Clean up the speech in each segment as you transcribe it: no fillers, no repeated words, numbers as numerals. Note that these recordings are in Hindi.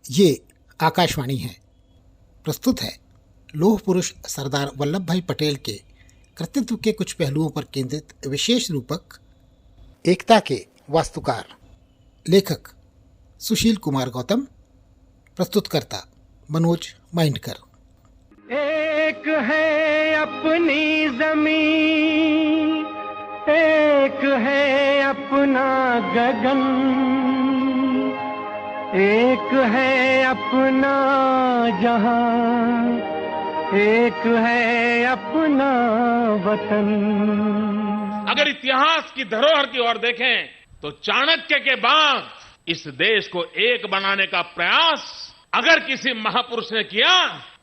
ये आकाशवाणी है। प्रस्तुत है लौह पुरुष सरदार वल्लभ भाई पटेल के कृतित्व के कुछ पहलुओं पर केंद्रित विशेष रूपक एकता के वास्तुकार। लेखक सुशील कुमार गौतम। प्रस्तुतकर्ता मनोज माइंडकर। एक है अपनी जमीन, एक है अपना गगन, एक है अपना जहां, एक है अपना वतन। अगर इतिहास की धरोहर की ओर देखें तो चाणक्य के बाद इस देश को एक बनाने का प्रयास अगर किसी महापुरुष ने किया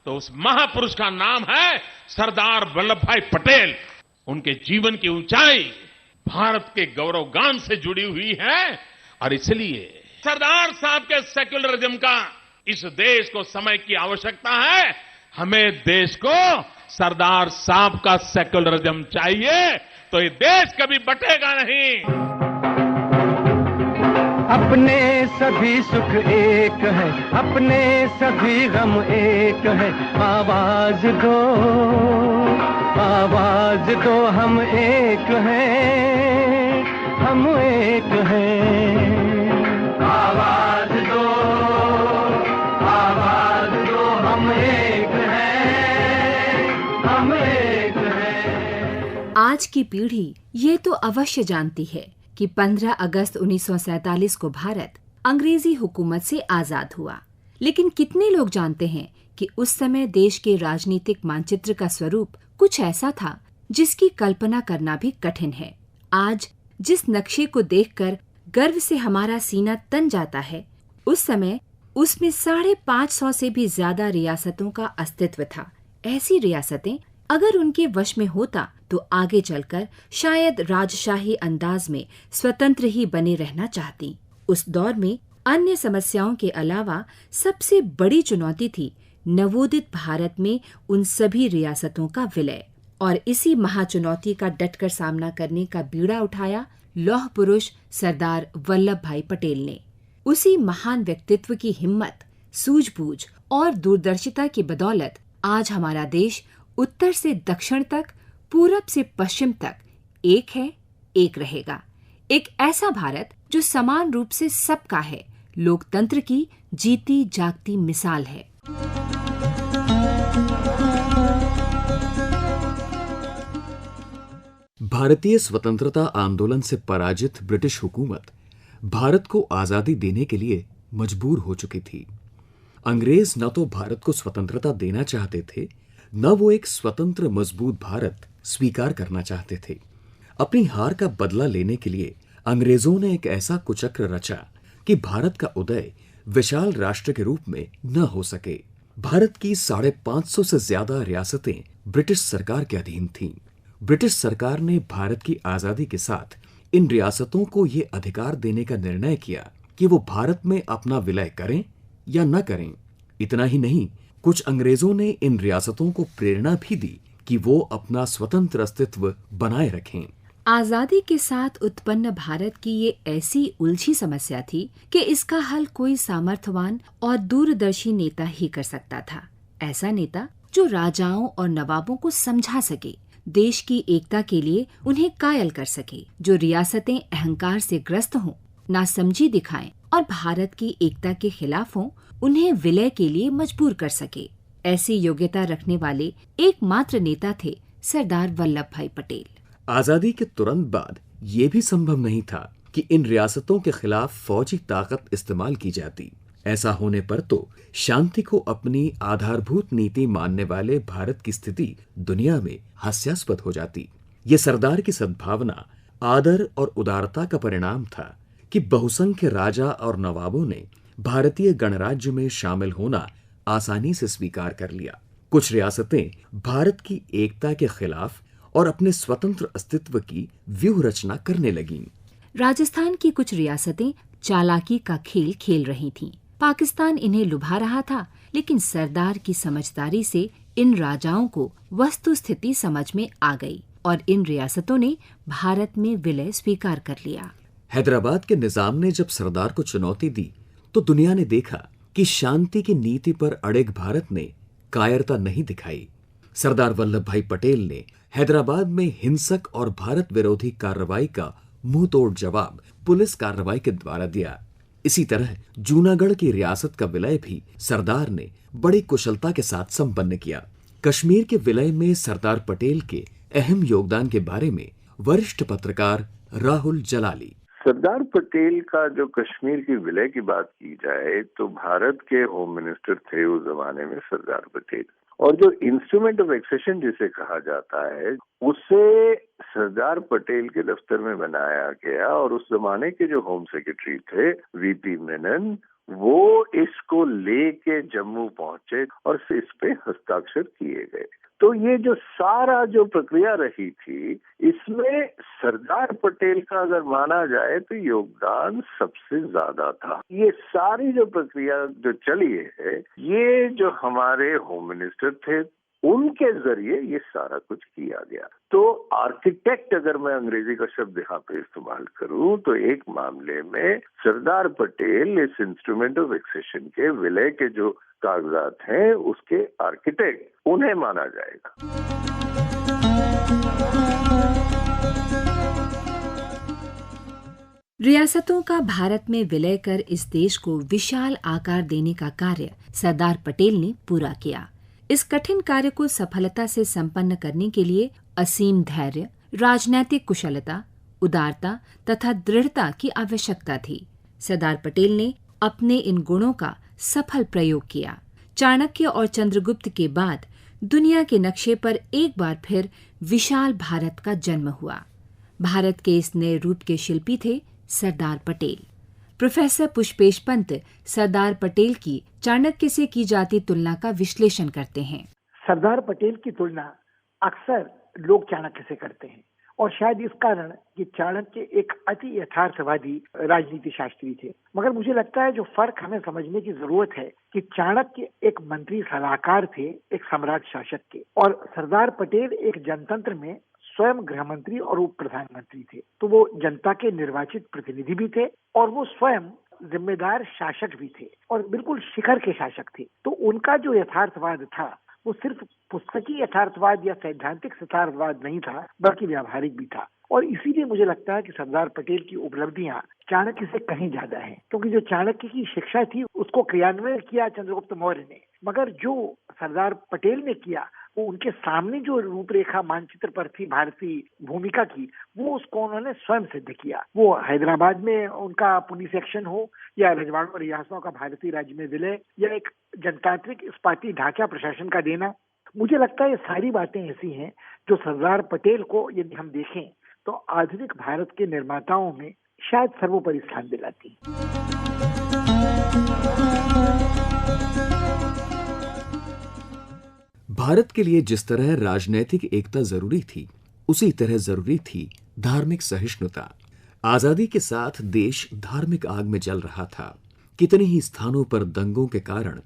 तो उस महापुरुष का नाम है सरदार वल्लभ भाई पटेल। उनके जीवन की ऊंचाई भारत के गौरवगान से जुड़ी हुई है और इसलिए सरदार साहब के सेक्युलरिज्म का इस देश को समय की आवश्यकता है। हमें देश को सरदार साहब का सेक्युलरिज्म चाहिए तो ये देश कभी बटेगा नहीं। अपने सभी सुख एक है, अपने सभी गम एक है। आवाज दो, आवाज दो, हम एक हैं, हम एक हैं। आवाज दो, आवाज दो, हम एक हैं, हम एक हैं। आज की पीढ़ी ये तो अवश्य जानती है कि 15 अगस्त 1947 को भारत अंग्रेजी हुकूमत से आजाद हुआ, लेकिन कितने लोग जानते हैं कि उस समय देश के राजनीतिक मानचित्र का स्वरूप कुछ ऐसा था जिसकी कल्पना करना भी कठिन है। आज जिस नक्शे को देखकर गर्व से हमारा सीना तन जाता है, उस समय उसमें 550 से भी ज्यादा रियासतों का अस्तित्व था। ऐसी रियासतें अगर उनके वश में होता तो आगे चलकर शायद राजशाही अंदाज में स्वतंत्र ही बने रहना चाहती। उस दौर में अन्य समस्याओं के अलावा सबसे बड़ी चुनौती थी नवोदित भारत में उन सभी रियासतों का विलय, और इसी महाचुनौती का डटकर सामना करने का बीड़ा उठाया लौह पुरुष सरदार वल्लभ भाई पटेल ने। उसी महान व्यक्तित्व की हिम्मत, सूझबूझ और दूरदर्शिता की बदौलत आज हमारा देश उत्तर से दक्षिण तक, पूरब से पश्चिम तक एक है, एक रहेगा। एक ऐसा भारत जो समान रूप से सबका है, लोकतंत्र की जीती जागती मिसाल है। भारतीय स्वतंत्रता आंदोलन से पराजित ब्रिटिश हुकूमत भारत को आजादी देने के लिए मजबूर हो चुकी थी। अंग्रेज न तो भारत को स्वतंत्रता देना चाहते थे, न वो एक स्वतंत्र मजबूत भारत स्वीकार करना चाहते थे। अपनी हार का बदला लेने के लिए अंग्रेजों ने एक ऐसा कुचक्र रचा कि भारत का उदय विशाल राष्ट्र के रूप में न हो सके। भारत की 550 से ज्यादा रियासतें ब्रिटिश सरकार के अधीन थीं। ब्रिटिश सरकार ने भारत की आजादी के साथ इन रियासतों को ये अधिकार देने का निर्णय किया कि वो भारत में अपना विलय करें या न करें। इतना ही नहीं, कुछ अंग्रेजों ने इन रियासतों को प्रेरणा भी दी कि वो अपना स्वतंत्र अस्तित्व बनाए रखें। आजादी के साथ उत्पन्न भारत की ये ऐसी उलझी समस्या थी कि इसका हल कोई सामर्थ्यवान और दूरदर्शी नेता ही कर सकता था। ऐसा नेता जो राजाओं और नवाबों को समझा सके, देश की एकता के लिए उन्हें कायल कर सके, जो रियासतें अहंकार से ग्रस्त हों, नासमझी दिखाएं और भारत की एकता के खिलाफ हों, उन्हें विलय के लिए मजबूर कर सके। ऐसी योग्यता रखने वाले एकमात्र नेता थे सरदार वल्लभ भाई पटेल। आजादी के तुरंत बाद ये भी संभव नहीं था कि इन रियासतों के खिलाफ फौजी ताकत इस्तेमाल की जाती। ऐसा होने पर तो शांति को अपनी आधारभूत नीति मानने वाले भारत की स्थिति दुनिया में हास्यास्पद हो जाती। ये सरदार की सद्भावना, आदर और उदारता का परिणाम था कि बहुसंख्य राजा और नवाबों ने भारतीय गणराज्य में शामिल होना आसानी से स्वीकार कर लिया। कुछ रियासतें भारत की एकता के खिलाफ और अपने स्वतंत्र अस्तित्व की व्यूह रचना करने लगीं। राजस्थान की कुछ रियासतें चालाकी का खेल खेल रही थीं। पाकिस्तान इन्हें लुभा रहा था, लेकिन सरदार की समझदारी से इन राजाओं को वस्तु स्थिति समझ में आ गई और इन रियासतों ने भारत में विलय स्वीकार कर लिया। हैदराबाद के निजाम ने जब सरदार को चुनौती दी तो दुनिया ने देखा कि शांति की नीति पर अड़िग भारत ने कायरता नहीं दिखाई। सरदार वल्लभ भाई पटेल ने हैदराबाद में हिंसक और भारत विरोधी कार्रवाई का मुंह तोड़ जवाब पुलिस कार्रवाई के द्वारा दिया। इसी तरह जूनागढ़ की रियासत का विलय भी सरदार ने बड़ी कुशलता के साथ संपन्न किया। कश्मीर के विलय में सरदार पटेल के अहम योगदान के बारे में वरिष्ठ पत्रकार राहुल जलाली। सरदार पटेल का जो कश्मीर की विलय की बात की जाए तो भारत के होम मिनिस्टर थे उस जमाने में सरदार पटेल, और जो इंस्ट्रूमेंट ऑफ एक्सेशन जिसे कहा जाता है उसे सरदार पटेल के दफ्तर में बनाया गया, और उस जमाने के जो होम सेक्रेटरी थे वीपी मेनन, वो इसको लेके जम्मू पहुंचे और फिर इस पे हस्ताक्षर किए गए। तो ये जो सारा जो प्रक्रिया रही थी इसमें सरदार पटेल का अगर माना जाए तो योगदान सबसे ज्यादा था। ये सारी जो प्रक्रिया जो चली है ये जो हमारे होम मिनिस्टर थे उनके जरिए ये सारा कुछ किया गया। तो आर्किटेक्ट अगर मैं अंग्रेजी का शब्द यहाँ पे इस्तेमाल करूं तो एक मामले में सरदार पटेल इस इंस्ट्रूमेंट ऑफ एक्सेशन के विलय के जो कागजात हैं उसके आर्किटेक्ट उन्हें माना जाएगा। रियासतों का भारत में विलय कर इस देश को विशाल आकार देने का कार्य सरदार पटेल ने पूरा किया। इस कठिन कार्य को सफलता से संपन्न करने के लिए असीम धैर्य, राजनैतिक कुशलता, उदारता तथा दृढ़ता की आवश्यकता थी। सरदार पटेल ने अपने इन गुणों का सफल प्रयोग किया। चाणक्य और चंद्रगुप्त के बाद दुनिया के नक्शे पर एक बार फिर विशाल भारत का जन्म हुआ। भारत के इस नए रूप के शिल्पी थे सरदार पटेल। प्रोफेसर पुष्पेश पंत सरदार पटेल की चाणक्य से की जाती तुलना का विश्लेषण करते हैं। सरदार पटेल की तुलना अक्सर लोग चाणक्य से करते हैं, और शायद इस कारण कि चाणक्य एक अति यथार्थवादी राजनीति शास्त्री थे। मगर मुझे लगता है जो फर्क हमें समझने की जरूरत है कि चाणक्य एक मंत्री सलाहकार थे एक सम्राट शासक के, और सरदार पटेल एक जनतंत्र में स्वयं गृह मंत्री और उप प्रधानमंत्री थे। तो वो जनता के निर्वाचित प्रतिनिधि भी थे और वो स्वयं जिम्मेदार शासक भी थे और बिल्कुल शिखर के शासक थे। तो उनका जो यथार्थवाद था वो सिर्फ पुस्तकी यथार्थवाद या सैद्धांतिक यथार्थवाद नहीं था बल्कि व्यावहारिक भी था। और इसीलिए मुझे लगता है कि सरदार पटेल की उपलब्धियां चाणक्य से कहीं ज्यादा हैं, क्योंकि जो चाणक्य की शिक्षा थी उसको क्रियान्वयन किया चंद्रगुप्त मौर्य ने, मगर जो सरदार पटेल ने किया वो उनके सामने जो रूपरेखा मानचित्र पर थी भारतीय भूमिका की, वो उसको उन्होंने स्वयं सिद्ध किया। वो हैदराबाद में उनका पुनी सेक्शन हो या रजवाड़ों और रियासतों का भारतीय राज्य में विलय या एक जनतांत्रिक इस्पाती ढांचा प्रशासन का देना, मुझे लगता है ये सारी बातें ऐसी हैं जो सरदार पटेल को यदि हम देखें तो आधुनिक भारत के निर्माताओं में शायद सर्वोपरि स्थान दिलाती। भारत के लिए जिस तरह राजनैतिक एकता जरूरी थी उसी तरह जरूरी थी धार्मिक सहिष्णुता। आजादी के साथ देश धार्मिक आग में जल रहा था। कितने ही स्थानों पर दंगों के कारण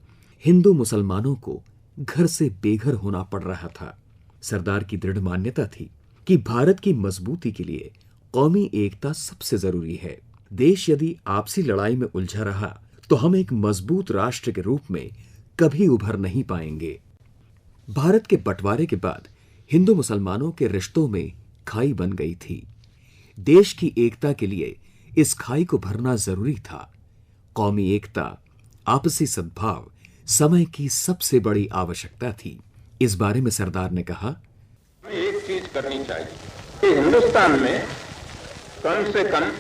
हिंदू मुसलमानों को घर से बेघर होना पड़ रहा था। सरदार की दृढ़ मान्यता थी कि भारत की मजबूती के लिए कौमी एकता सबसे जरूरी है। देश यदि आपसी लड़ाई में उलझा रहा तो हम एक मजबूत राष्ट्र के रूप में कभी उभर नहीं पाएंगे। भारत के बंटवारे के बाद हिंदू मुसलमानों के रिश्तों में खाई बन गई थी। देश की एकता के लिए इस खाई को भरना जरूरी था। कौमी एकता, आपसी सद्भाव समय की सबसे बड़ी आवश्यकता थी। इस बारे में सरदार ने कहा, एक चीज करनी चाहिए कि हिंदुस्तान में कम से कम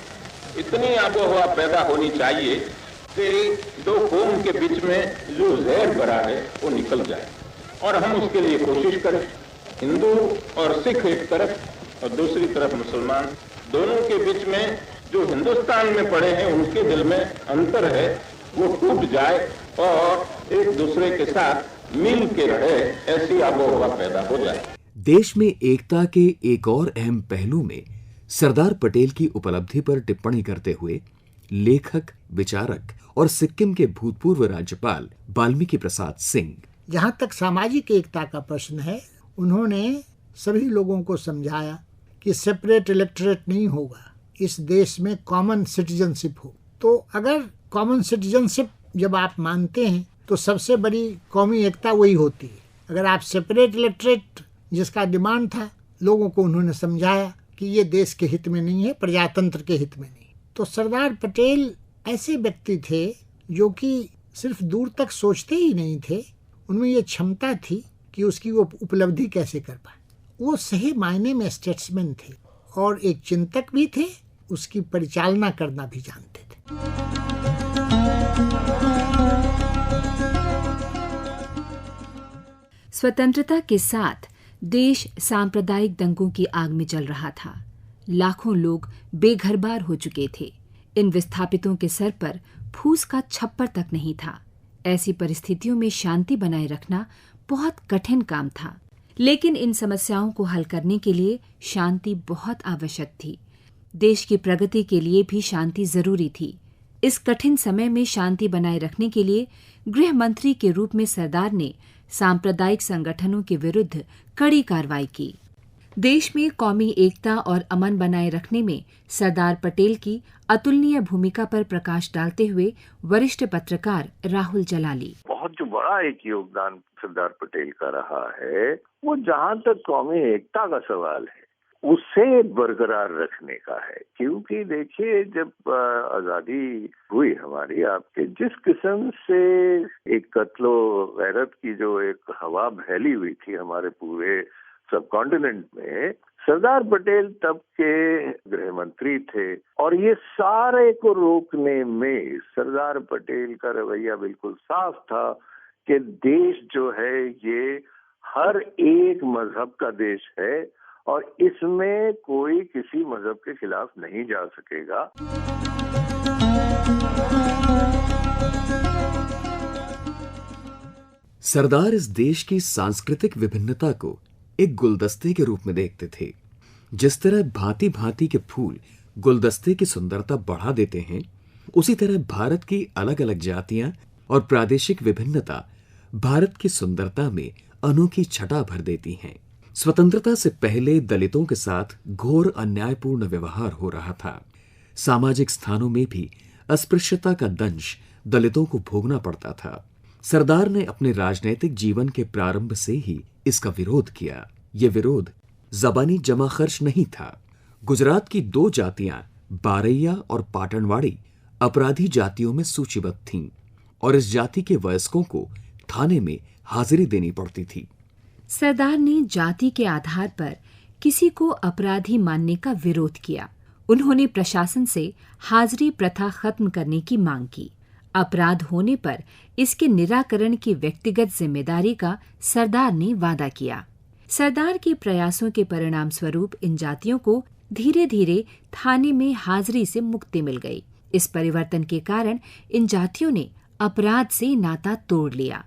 इतनी आबोहवा पैदा होनी चाहिए कि दो कौम के बीच में जो जहर भरा है वो निकल जाए, और हम उसके लिए कोशिश करें। हिंदू और सिख एक तरफ और दूसरी तरफ मुसलमान, दोनों के बीच में जो हिंदुस्तान में पड़े हैं उनके दिल में अंतर है वो टूट जाए और एक दूसरे के साथ मिल के रहे, ऐसी आबोहवा पैदा हो जाए। देश में एकता के एक और अहम पहलू में सरदार पटेल की उपलब्धि पर टिप्पणी करते हुए लेखक, विचारक और सिक्किम के भूतपूर्व राज्यपाल वाल्मीकि प्रसाद सिंह, जहाँ तक सामाजिक एकता का प्रश्न है, उन्होंने सभी लोगों को समझाया कि सेपरेट इलेक्टोरेट नहीं होगा, इस देश में कॉमन सिटीजनशिप हो। तो अगर कॉमन सिटीजनशिप जब आप मानते हैं तो सबसे बड़ी कौमी एकता वही होती है। अगर आप सेपरेट इलेक्ट्रेट जिसका डिमांड था, लोगों को उन्होंने समझाया कि ये देश के हित में नहीं है, प्रजातंत्र के हित में नहीं। तो सरदार पटेल ऐसे व्यक्ति थे जो कि सिर्फ दूर तक सोचते ही नहीं थे, उनमें ये क्षमता थी कि उसकी वो उपलब्धि कैसे कर पाए। वो सही मायने में स्टेट्समैन थे और एक चिंतक भी थे, उसकी परिचालना करना भी जानते थे। स्वतंत्रता के साथ देश सांप्रदायिक दंगों की आग में जल रहा था। लाखों लोग बेघर-बार हो चुके थे। इन विस्थापितों के सर पर फूस का छप्पर तक नहीं था। ऐसी परिस्थितियों में शांति बनाए रखना बहुत कठिन काम था, लेकिन इन समस्याओं को हल करने के लिए शांति बहुत आवश्यक थी। देश की प्रगति के लिए भी शांति जरूरी थी। इस कठिन समय में शांति बनाए रखने के लिए गृह मंत्री के रूप में सरदार ने सांप्रदायिक संगठनों के विरुद्ध कड़ी कार्रवाई की। देश में कौमी एकता और अमन बनाए रखने में सरदार पटेल की अतुलनीय भूमिका पर प्रकाश डालते हुए वरिष्ठ पत्रकार राहुल जलाली, बहुत जो बड़ा एक योगदान सरदार पटेल का रहा है, वो जहाँ तक कौमी एकता का सवाल है उसे बरकरार रखने का है। क्योंकि देखिए, जब आजादी हुई हमारी, आपके जिस किस्म से एक कत्लो गैरत की जो एक हवा फैली हुई थी हमारे पूरे सब कॉन्टिनेंट में, सरदार पटेल तब के गृह मंत्री थे और ये सारे को रोकने में सरदार पटेल का रवैया बिल्कुल साफ था कि देश जो है ये हर एक मजहब का देश है और इसमें कोई किसी मजहब के खिलाफ नहीं जा सकेगा। सरदार इस देश की सांस्कृतिक विभिन्नता को एक गुलदस्ते के रूप में देखते थे। जिस तरह भांति भांति के फूल गुलदस्ते की सुंदरता बढ़ा देते हैं, उसी तरह भारत की अलग अलग जातियां और प्रादेशिक विभिन्नता भारत की सुंदरता में अनोखी छटा भर देती हैं। स्वतंत्रता से पहले दलितों के साथ घोर अन्यायपूर्ण व्यवहार हो रहा था। सामाजिक स्थानों में भी अस्पृश्यता का दंश दलितों को भोगना पड़ता था। सरदार ने अपने राजनीतिक जीवन के प्रारंभ से ही इसका विरोध किया। ये विरोध जबानी जमा खर्च नहीं था। गुजरात की 2 जातियां बारैया और पाटनवाड़ी अपराधी जातियों में सूचीबद्ध थीं और इस जाति के वयस्कों को थाने में हाजिरी देनी पड़ती थी। सरदार ने जाति के आधार पर किसी को अपराधी मानने का विरोध किया। उन्होंने प्रशासन से हाजिरी प्रथा खत्म करने की मांग की। अपराध होने पर इसके निराकरण की व्यक्तिगत जिम्मेदारी का सरदार ने वादा किया। सरदार के प्रयासों के परिणाम स्वरूप इन जातियों को धीरे धीरे थाने में हाजिरी से मुक्ति मिल गई। इस परिवर्तन के कारण इन जातियों ने अपराध से नाता तोड़ लिया।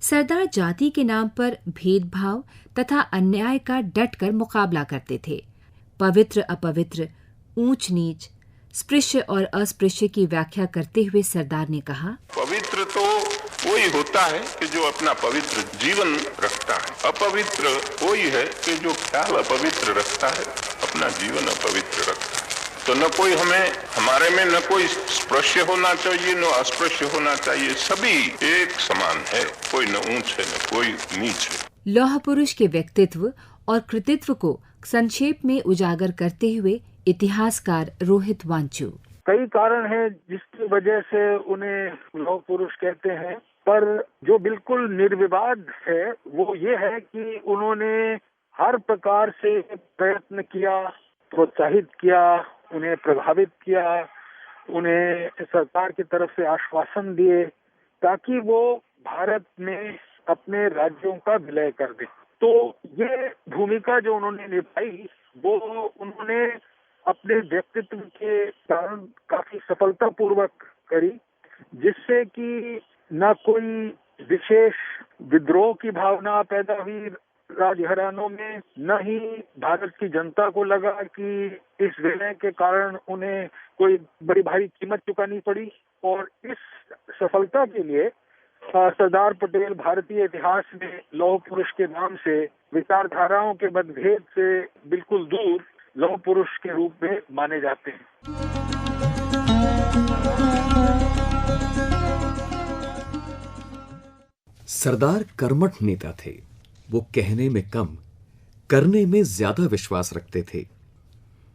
सरदार जाति के नाम पर भेदभाव तथा अन्याय का डटकर मुकाबला करते थे। पवित्र अपवित्र, ऊंच नीच, स्पृश्य और अस्पृश्य की व्याख्या करते हुए सरदार ने कहा, पवित्र तो वही होता है कि जो अपना पवित्र जीवन रखता है। अपवित्र वही है कि जो ख्याल अपवित्र रखता है, अपना जीवन अपवित्र रखता है। तो न कोई हमारे में न कोई स्पृश्य होना चाहिए, न अस्पृश्य होना चाहिए। सभी एक समान है, कोई न ऊंच है न कोई नीच है। लौह पुरुष के व्यक्तित्व और कृतित्व को संक्षेप में उजागर करते हुए इतिहासकार रोहित वांचू, कई कारण हैं जिसकी वजह से उन्हें लौह पुरुष कहते हैं, पर जो बिल्कुल निर्विवाद है वो ये है कि उन्होंने हर प्रकार से प्रयत्न किया, प्रोत्साहित किया, उन्हें प्रभावित किया, उन्हें सरकार की तरफ से आश्वासन दिए ताकि वो भारत में अपने राज्यों का विलय कर दें। तो ये भूमिका जो उन्होंने निभाई वो उन्होंने अपने व्यक्तित्व के कारण काफी सफलतापूर्वक करी, जिससे कि न कोई विशेष विद्रोह की भावना पैदा हुई राजघरानों में, न ही भारत की जनता को लगा कि इस विलय के कारण उन्हें कोई बड़ी भारी कीमत चुकानी पड़ी। और इस सफलता के लिए सरदार पटेल भारतीय इतिहास में लौह पुरुष के नाम से विचारधाराओं के मतभेद से बिल्कुल दूर लौह पुरुष के रूप में माने जाते हैं। सरदार कर्मठ नेता थे। वो कहने में कम, करने में ज्यादा विश्वास रखते थे।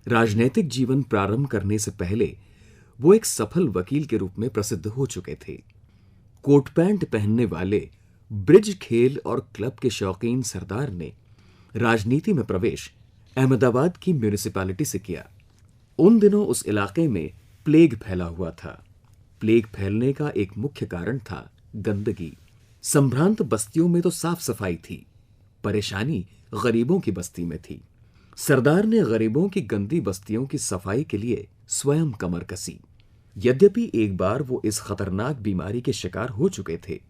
राजनैतिक जीवन प्रारंभ करने से पहले वो एक सफल वकील के रूप में प्रसिद्ध हो चुके थे। कोट पैंट पहनने वाले, ब्रिज खेल और क्लब के शौकीन सरदार ने राजनीति में प्रवेश अहमदाबाद की म्यूनिसिपैलिटी से किया। उन दिनों उस इलाके में प्लेग फैला हुआ था। प्लेग फैलने का एक मुख्य कारण था गंदगी। संभ्रांत बस्तियों में तो साफ सफाई थी, परेशानी गरीबों की बस्ती में थी। सरदार ने गरीबों की गंदी बस्तियों की सफाई के लिए स्वयं कमर कसी। यद्यपि एक बार वो इस खतरनाक बीमारी के शिकार हो चुके थे,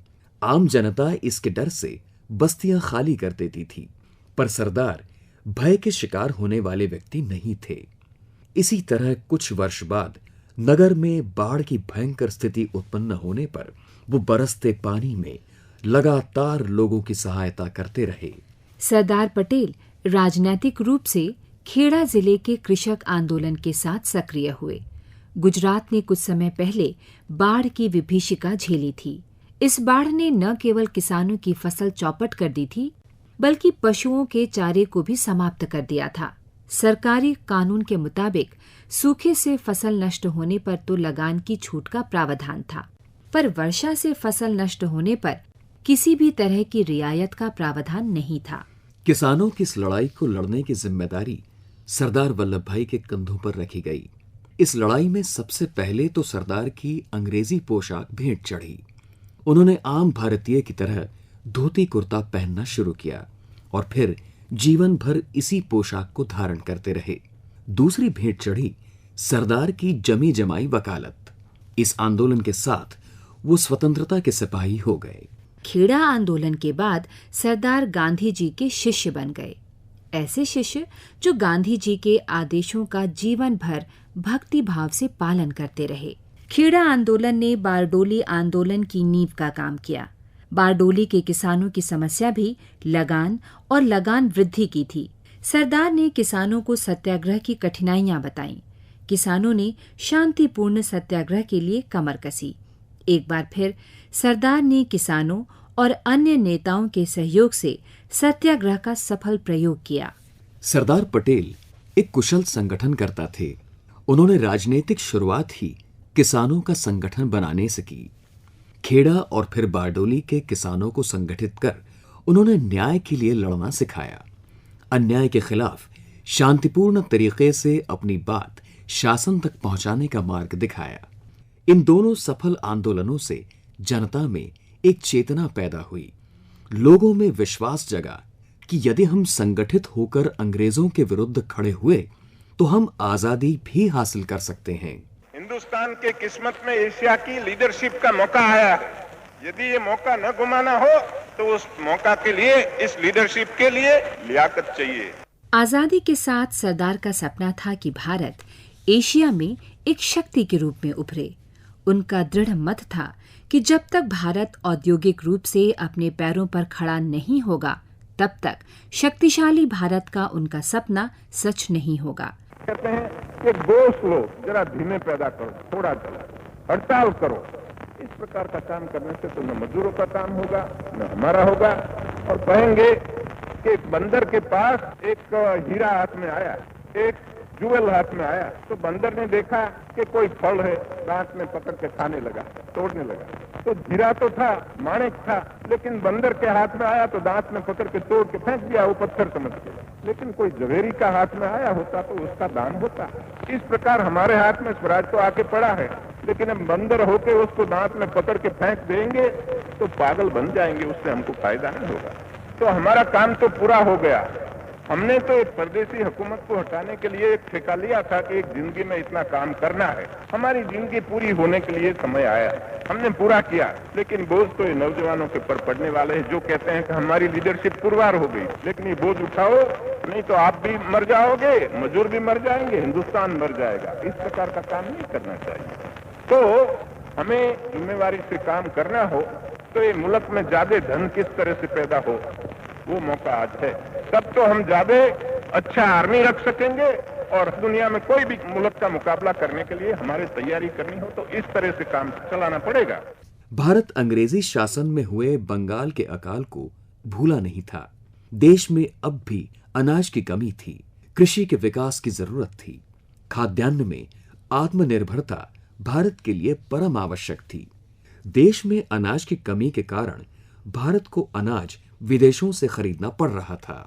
आम जनता इसके डर से बस्तियां खाली कर देती थी, पर सरदार भय के शिकार होने वाले व्यक्ति नहीं थे। इसी तरह कुछ वर्ष बाद नगर में बाढ़ की भयंकर स्थिति उत्पन्न होने पर वो बरसते पानी में लगातार लोगों की सहायता करते रहे। सरदार पटेल राजनीतिक रूप से खेड़ा जिले के कृषक आंदोलन के साथ सक्रिय हुए। गुजरात ने कुछ समय पहले बाढ़ की विभीषिका झेली थी। इस बाढ़ ने न केवल किसानों की फसल चौपट कर दी थी, बल्कि पशुओं के चारे को भी समाप्त कर दिया था। सरकारी कानून के मुताबिक सूखे से फसल नष्ट होने पर तो लगान की छूट का प्रावधान था, पर वर्षा से फसल नष्ट होने पर किसी भी तरह की रियायत का प्रावधान नहीं था। किसानों की इस लड़ाई को लड़ने की जिम्मेदारी सरदार वल्लभ भाई के कंधों पर रखी गई। इस लड़ाई में सबसे पहले तो सरदार की अंग्रेजी पोशाक भेंट चढ़ी। उन्होंने आम भारतीय की तरह धोती कुर्ता पहनना शुरू किया और फिर जीवन भर इसी पोशाक को धारण करते रहे। दूसरी भेंट चढ़ी सरदार की जमी जमाई वकालत। इस आंदोलन के साथ वो स्वतंत्रता के सिपाही हो गए। खेड़ा आंदोलन के बाद सरदार गांधी जी के शिष्य बन गए। ऐसे शिष्य जो गांधी जी के आदेशों का जीवन भर भक्ति भाव से पालन करते रहे। खेड़ा आंदोलन ने बारडोली आंदोलन की नींव का काम किया। बारडोली के किसानों की समस्या भी लगान और लगान वृद्धि की थी। सरदार ने किसानों को सत्याग्रह की कठिनाइयां बताईं। किसानों ने शांतिपूर्ण सत्याग्रह के लिए कमर कसी। एक बार फिर सरदार ने किसानों और अन्य नेताओं के सहयोग से सत्याग्रह का सफल प्रयोग किया। सरदार पटेल एक कुशल संगठनकर्ता थे। उन्होंने राजनीतिक शुरुआत ही किसानों का संगठन बनाने से की। खेड़ा और फिर बारडोली के किसानों को संगठित कर उन्होंने न्याय के लिए लड़ना सिखाया। अन्याय के खिलाफ शांतिपूर्ण तरीके से अपनी बात शासन तक पहुंचाने का मार्ग दिखाया। इन दोनों सफल आंदोलनों से जनता में एक चेतना पैदा हुई। लोगों में विश्वास जगा कि यदि हम संगठित होकर अंग्रेजों के विरुद्ध खड़े हुए तो हम आजादी भी हासिल कर सकते हैं। हिंदुस्तान के किस्मत में एशिया की लीडरशिप का मौका आया। यदि ये मौका न गुमाना हो तो उस मौका के लिए, इस लीडरशिप के लिए लियाकत चाहिए। आजादी के साथ सरदार का सपना था कि भारत एशिया में एक शक्ति के रूप में उभरे। उनका दृढ़ मत था कि जब तक भारत औद्योगिक रूप से अपने पैरों पर खड़ा नहीं होगा, तब तक शक्तिशाली भारत का उनका सपना सच नहीं होगा। कहते हैं कि गोश्त लो, जरा धीमे पैदा करो, थोड़ा चलो, हड़ताल करो। इस प्रकार का काम करने से तो न मजदूरों का काम होगा न हमारा होगा। और कहेंगे कि बंदर के पास एक हीरा हाथ में आया, एक जुएल हाथ में आया, तो बंदर ने देखा कि कोई फल है, दांत में पकड़ के खाने लगा, तोड़ने लगा। तो हीरा तो था, माणिक था, लेकिन बंदर के हाथ में आया तो दांत में पकड़ के तोड़ के फेंक दिया, वो पत्थर समझ के। लेकिन कोई जवेरी का हाथ में आया होता तो उसका दाम होता। इस प्रकार हमारे हाथ में स्वराज तो आके पड़ा है, लेकिन हम बंदर होके उसको दांत में पकड़ के फेंक देंगे तो पागल बन जाएंगे, उससे हमको फायदा नहीं होगा। तो हमारा काम तो पूरा हो गया। हमने तो एक परदेसी हुकूमत को हटाने के लिए एक ठेका लिया था कि एक जिंदगी में इतना काम करना है। हमारी जिंदगी पूरी होने के लिए समय आया, हमने पूरा किया। लेकिन बोझ तो ये नौजवानों के ऊपर पड़ने वाले हैं जो कहते हैं कि हमारी लीडरशिप पुरवार हो गई। लेकिन ये बोझ उठाओ, नहीं तो आप भी मर जाओगे, मजदूर भी मर जाएंगे, हिंदुस्तान मर जाएगा। इस प्रकार का काम नहीं करना चाहिए। तो हमें जिम्मेवारी से काम करना हो तो ये मुल्क में ज्यादा धन किस तरह से पैदा हो, वो मौका आज है। तब तो हम ज्यादा अच्छा आर्मी रख सकेंगे और दुनिया में कोई भी मुल्क का मुकाबला करने के लिए हमारे तैयारी करनी हो तो इस तरह से काम चलाना पड़ेगा। भारत अंग्रेजी शासन में हुए बंगाल के अकाल को भूला नहीं था। देश में अब भी अनाज की कमी थी, कृषि के विकास की जरूरत थी। खाद्यान्न में आत्मनिर्भरता भारत के लिए परम आवश्यक थी। देश में अनाज की कमी के कारण भारत को अनाज विदेशों से खरीदना पड़ रहा था।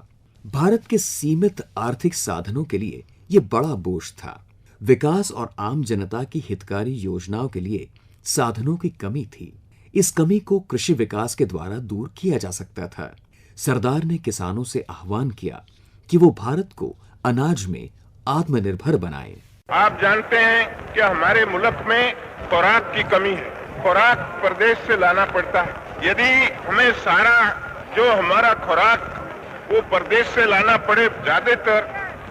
भारत के सीमित आर्थिक साधनों के लिए यह बड़ा बोझ था। विकास और आम जनता की हितकारी योजनाओं के लिए साधनों की कमी थी। इस कमी को कृषि विकास के द्वारा दूर किया जा सकता था। सरदार ने किसानों से आह्वान किया कि वो भारत को अनाज में आत्मनिर्भर बनाएं। आप जानते हैं कि हमारे मुल्क में खुराक की कमी है। खुराक प्रदेश से लाना पड़ता है। यदि हमें सारा जो हमारा खुराक वो प्रदेश से लाना पड़े ज्यादातर,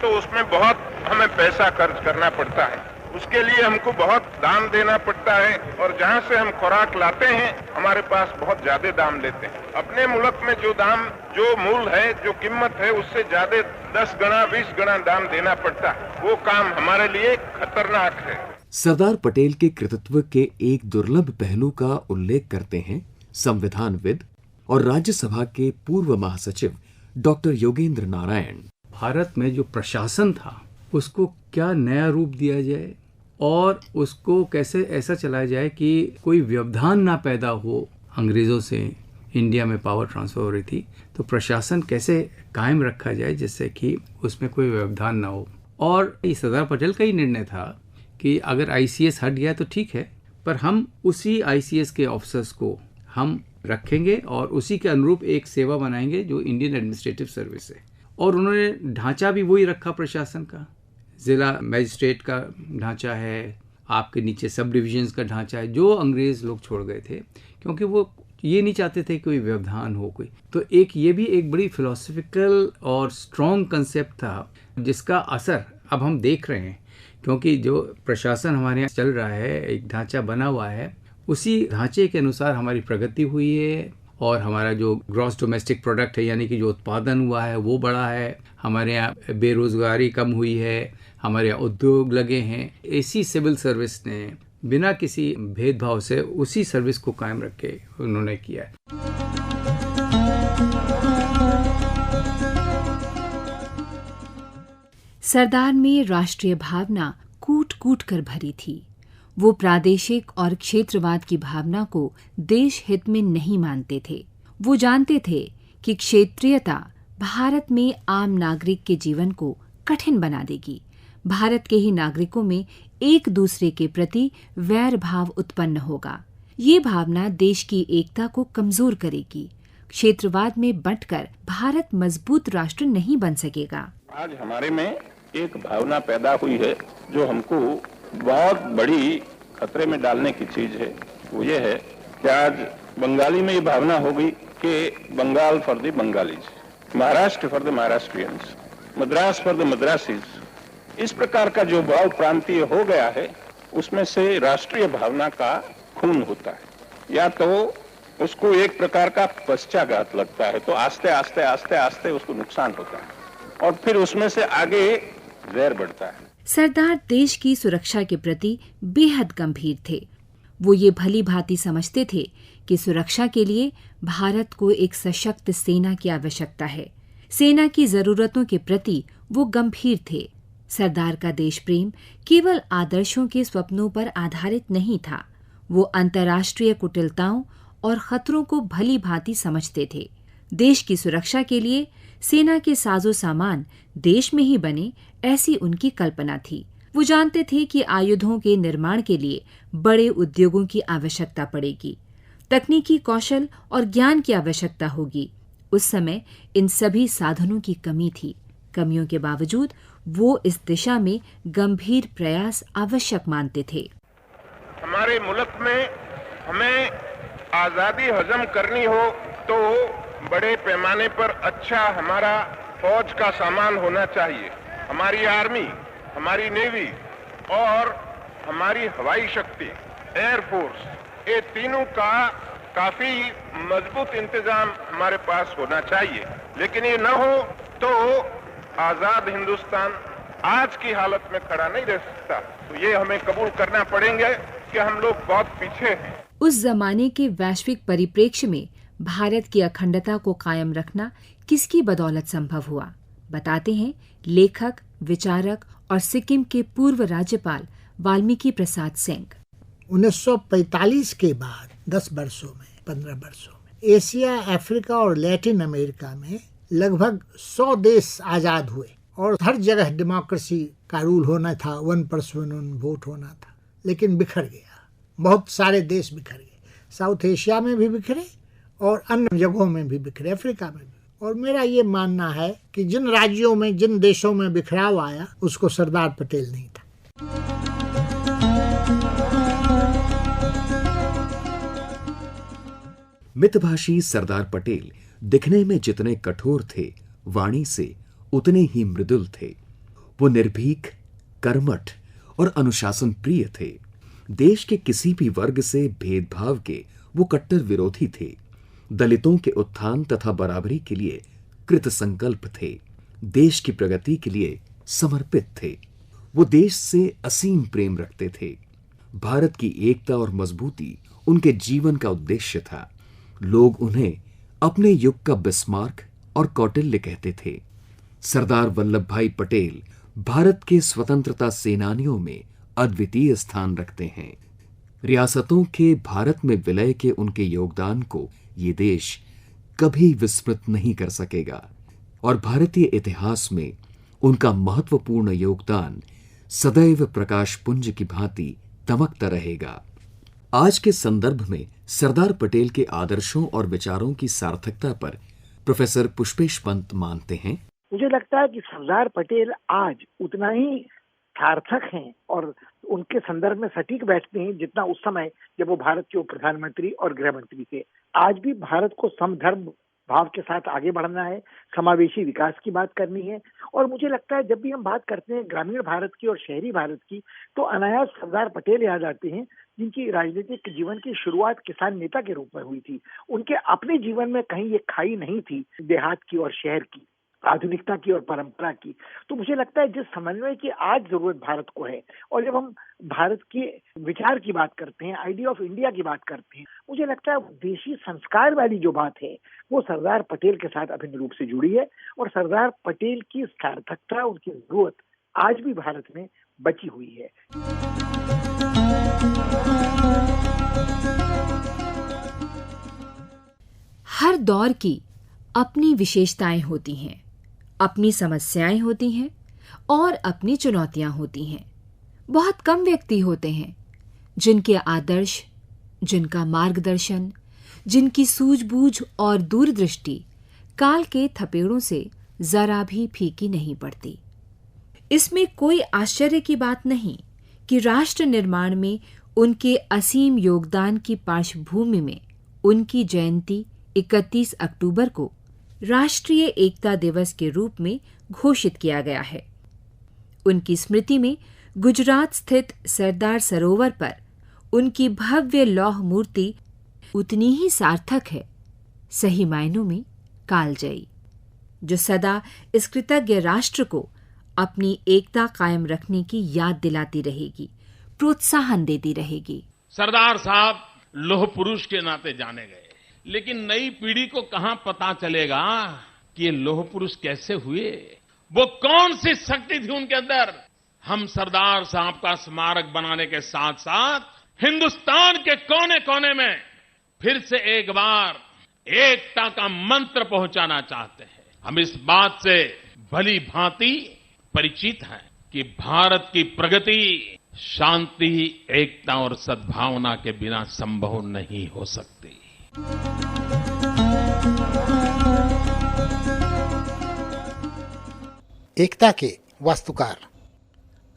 तो उसमें बहुत हमें पैसा खर्च करना पड़ता है। उसके लिए हमको बहुत दाम देना पड़ता है और जहाँ से हम खुराक लाते हैं हमारे पास बहुत ज्यादा दाम लेते हैं। अपने मुल्क में जो दाम, जो मूल्य है, जो कीमत है, उससे ज्यादा 10 गुना 20 गुना दाम देना पड़ता है। वो काम हमारे लिए खतरनाक है। सरदार पटेल के कृतित्व के एक दुर्लभ पहलू का उल्लेख करते हैं संविधानविद और राज्यसभा के पूर्व महासचिव डॉक्टर योगेंद्र नारायण। भारत में जो प्रशासन था उसको क्या नया रूप दिया जाए और उसको कैसे ऐसा चलाया जाए कि कोई व्यवधान ना पैदा हो। अंग्रेज़ों से इंडिया में पावर ट्रांसफर हो रही थी, तो प्रशासन कैसे कायम रखा जाए जिससे कि उसमें कोई व्यवधान ना हो। और ये सरदार पटेल का ही निर्णय था कि अगर आईसीएस हट गया तो ठीक है, पर हम उसी आईसीएस के ऑफिसर्स को हम रखेंगे और उसी के अनुरूप एक सेवा बनाएंगे जो इंडियन एडमिनिस्ट्रेटिव सर्विस है। और उन्होंने ढांचा भी वही रखा प्रशासन का। ज़िला मजिस्ट्रेट का ढांचा है, आपके नीचे सब डिविजन्स का ढांचा है, जो अंग्रेज़ लोग छोड़ गए थे क्योंकि वो ये नहीं चाहते थे कोई व्यवधान हो कोई। तो एक ये भी एक बड़ी फिलोसफिकल और स्ट्रॉन्ग कंसेप्ट था जिसका असर अब हम देख रहे हैं, क्योंकि जो प्रशासन हमारे यहाँ चल रहा है, एक ढांचा बना हुआ है, उसी ढांचे के अनुसार हमारी प्रगति हुई है और हमारा जो ग्रॉस डोमेस्टिक प्रोडक्ट है यानी कि जो उत्पादन हुआ है वो बढ़ा है। हमारे यहाँ बेरोजगारी कम हुई है, हमारे यहाँ उद्योग लगे हैं। ऐसी सिविल सर्विस ने बिना किसी भेदभाव से उसी सर्विस को कायम रख के उन्होंने किया है। सरदार में राष्ट्रीय भावना कूट कूट कर भरी थी। वो प्रादेशिक और क्षेत्रवाद की भावना को देश हित में नहीं मानते थे। वो जानते थे कि क्षेत्रीयता भारत में आम नागरिक के जीवन को कठिन बना देगी। भारत के ही नागरिकों में एक दूसरे के प्रति वैर भाव उत्पन्न होगा। ये भावना देश की एकता को कमजोर करेगी। क्षेत्रवाद में बंटकर भारत मजबूत राष्ट्र नहीं बन सकेगा। आज हमारे में एक भावना पैदा हुई है जो हमको बहुत बड़ी खतरे में डालने की चीज है। वो ये है कि आज बंगाली में ये भावना हो गई कि Bengal for the Bengalis, Maharashtra for the Maharashtrians, Madras for the Madrasis. इस प्रकार का जो भाव प्रांतीय हो गया है उसमें से राष्ट्रीय भावना का खून होता है, या तो उसको एक प्रकार का पश्चाघात लगता है, तो आस्ते आस्ते आस्ते आस्ते उसको नुकसान होता है और फिर उसमें से आगे जहर बढ़ता है। सरदार देश की सुरक्षा के प्रति बेहद गंभीर थे। वो ये भली भांति समझते थे कि सुरक्षा के लिए भारत को एक सशक्त सेना की आवश्यकता है। सेना की जरूरतों के प्रति वो गंभीर थे। सरदार का देश प्रेम केवल आदर्शों के स्वप्नों पर आधारित नहीं था। वो अंतर्राष्ट्रीय कुटिलताओं और खतरों को भली भांति समझते थे। देश की सुरक्षा के लिए सेना के साजो सामान देश में ही बने, ऐसी उनकी कल्पना थी। वो जानते थे कि आयुधों के निर्माण के लिए बड़े उद्योगों की आवश्यकता पड़ेगी, तकनीकी कौशल और ज्ञान की आवश्यकता होगी। उस समय इन सभी साधनों की कमी थी। कमियों के बावजूद वो इस दिशा में गंभीर प्रयास आवश्यक मानते थे। हमारे मुल्क में हमें आजादी हजम करनी हो तो बड़े पैमाने पर अच्छा हमारा फौज का सामान होना चाहिए। हमारी आर्मी, हमारी नेवी और हमारी हवाई शक्ति, एयरफोर्स, ये तीनों का काफी मजबूत इंतजाम हमारे पास होना चाहिए। लेकिन ये न हो तो आजाद हिंदुस्तान आज की हालत में खड़ा नहीं रह सकता। तो ये हमें कबूल करना पड़ेंगे कि हम लोग बहुत पीछे हैं। उस जमाने के वैश्विक परिप्रेक्ष्य में भारत की अखंडता को कायम रखना किसकी बदौलत संभव हुआ, बताते हैं लेखक, विचारक और सिक्किम के पूर्व राज्यपाल वाल्मीकि प्रसाद सिंह। 1945 के बाद 10 वर्षों में, 15 वर्षों में एशिया, अफ्रीका और लैटिन अमेरिका में लगभग 100 देश आजाद हुए और हर जगह डेमोक्रेसी का रूल होना था, 1 पर्सन 1 वोट होना था, लेकिन बिखर गया। बहुत सारे देश बिखर गए, साउथ एशिया में भी बिखरे और अन्य जगहों में भी बिखरे, अफ्रीका में भी। और मेरा ये मानना है कि जिन राज्यों में, जिन देशों में बिखराव आया उसको सरदार पटेल नहीं था। मितभाषी सरदार पटेल दिखने में जितने कठोर थे, वाणी से उतने ही मृदुल थे। वो निर्भीक, कर्मठ और अनुशासन प्रिय थे। देश के किसी भी वर्ग से भेदभाव के वो कट्टर विरोधी थे। दलितों के उत्थान तथा बराबरी के लिए कृत संकल्प थे। देश की प्रगति के लिए समर्पित थे। वो देश से असीम प्रेम रखते थे। भारत की एकता और मजबूती उनके जीवन का उद्देश्य था। लोग उन्हें अपने युग का बिस्मार्क और कौटिल्य कहते थे। सरदार वल्लभ भाई पटेल भारत के स्वतंत्रता सेनानियों में अद्वितीय स्थान रखते हैं। रियासतों के भारत में विलय के उनके योगदान को ये देश कभी विस्मृत नहीं कर सकेगा और भारतीय इतिहास में उनका महत्वपूर्ण योगदान सदैव प्रकाश पुंज की भांति दमकता रहेगा। आज के संदर्भ में सरदार पटेल के आदर्शों और विचारों की सार्थकता पर प्रोफेसर पुष्पेश पंत मानते हैं। मुझे लगता है कि सरदार पटेल आज उतना ही सार्थक हैं और उनके संदर्भ में सटीक बैठते हैं जितना उस समय जब वो भारत के उप प्रधानमंत्री और गृह मंत्री थे। आज भी भारत को समधर्म भाव के साथ आगे बढ़ना है, समावेशी विकास की बात करनी है। और मुझे लगता है जब भी हम बात करते हैं ग्रामीण भारत की और शहरी भारत की, तो अनायास सरदार पटेल याद आते हैं, जिनकी राजनीतिक जीवन की शुरुआत किसान नेता के रूप में हुई थी। उनके अपने जीवन में कहीं ये खाई नहीं थी देहात की और शहर की, आधुनिकता की और परंपरा की। तो मुझे लगता है जिस समन्वय की आज जरूरत भारत को है, और जब हम भारत के विचार की बात करते हैं, आइडिया ऑफ इंडिया की बात करते हैं, मुझे लगता है देशी संस्कार वाली जो बात है वो सरदार पटेल के साथ अभिन्न रूप से जुड़ी है। और सरदार पटेल की सार्थकता, उनकी जरूरत आज भी भारत में बची हुई है। हर दौर की अपनी विशेषताएं होती हैं, अपनी समस्याएं होती हैं और अपनी चुनौतियां होती हैं। बहुत कम व्यक्ति होते हैं जिनके आदर्श, जिनका मार्गदर्शन, जिनकी सूझबूझ और दूरदृष्टि काल के थपेड़ों से जरा भी फीकी नहीं पड़ती। इसमें कोई आश्चर्य की बात नहीं कि राष्ट्र निर्माण में उनके असीम योगदान की पार्श्वभूमि में उनकी जयंती 31 अक्टूबर को राष्ट्रीय एकता दिवस के रूप में घोषित किया गया है। उनकी स्मृति में गुजरात स्थित सरदार सरोवर पर उनकी भव्य लौह मूर्ति उतनी ही सार्थक है, सही मायनों में कालजयी, जो सदा इस कृतज्ञ राष्ट्र को अपनी एकता कायम रखने की याद दिलाती रहेगी, प्रोत्साहन देती रहेगी। सरदार साहब लौह पुरुष के नाते जाने गए, लेकिन नई पीढ़ी को कहां पता चलेगा कि ये लौह पुरुष कैसे हुए, वो कौन सी शक्ति थी उनके अंदर। हम सरदार साहब का स्मारक बनाने के साथ साथ हिंदुस्तान के कोने कोने में फिर से एक बार एकता का मंत्र पहुंचाना चाहते हैं। हम इस बात से भली भांति परिचित हैं कि भारत की प्रगति शांति, एकता और सद्भावना के बिना संभव नहीं हो सकती। एकता के वास्तुकार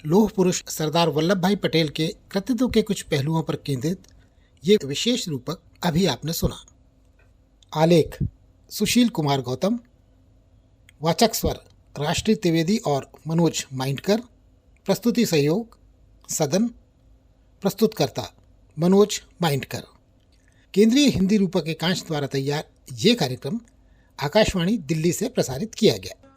लौह पुरुष सरदार वल्लभ भाई पटेल के कृतित्व के कुछ पहलुओं पर केंद्रित ये विशेष रूपक अभी आपने सुना। आलेख सुशील कुमार गौतम, वाचक स्वर राष्ट्रीय त्रिवेदी और मनोज माइंडकर, प्रस्तुति सहयोग सदन, प्रस्तुतकर्ता मनोज माइंडकर। केंद्रीय हिंदी रूपक एकांश द्वारा तैयार ये कार्यक्रम आकाशवाणी दिल्ली से प्रसारित किया गया।